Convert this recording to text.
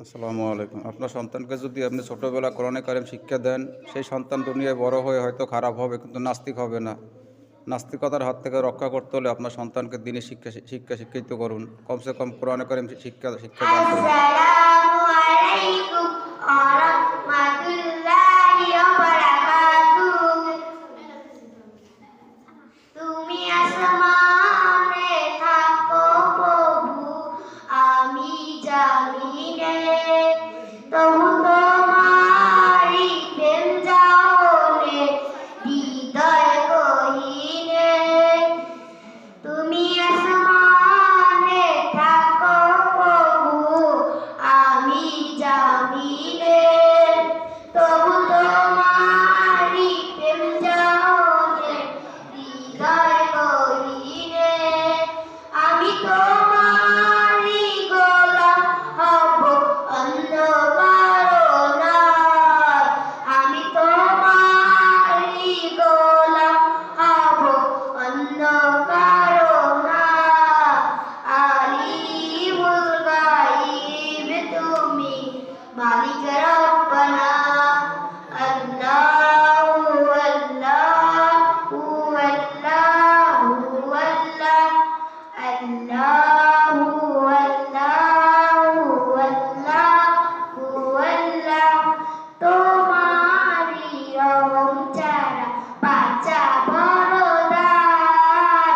আসসালামু আলাইকুম। আপনার সন্তানকে যদি আপনি ছোটোবেলা কোরআনে কারিম শিক্ষা দেন, সেই সন্তান দুনিয়ায় বড় হয়ে হয়তো খারাপ হবে, কিন্তু নাস্তিক হবে না। নাস্তিকতার হাত থেকে রক্ষা করতে হলে আপনার সন্তানকে দিনের শিক্ষিত করুন। কমসে কম কোরআনে কারিম শিক্ষা শিক্ষা দান করুন। আসসালামু আলাইকুম ওয়া রাহমাতুল্লাহি ওয়া বারাকাতুহু। তুমি আসমানে থাকো প্রভু, আমি জামিনে, তবু তোমারি প্রেম জানে হৃদয় গহীনে। তুমি আসমানে থাকো প্রভু, আমি জামিনে, তবু তোমারি প্রেম জানে হৃদয় গহীনে। আমি তোমারি গোলাম হব অন্ধকার, আমি তোমারি গোলাম হব অন্ধকার। আলিমুল গায়ব তুমি, মালিক রব্বানা। আল্লাহু আল্লাহু আল্লাহু আল্লাহ, আল্লাহু আল্লাহু আল্লাহু আল্লাহ। তোমারি রহম ছাড়া বাঁচা বড় দায়,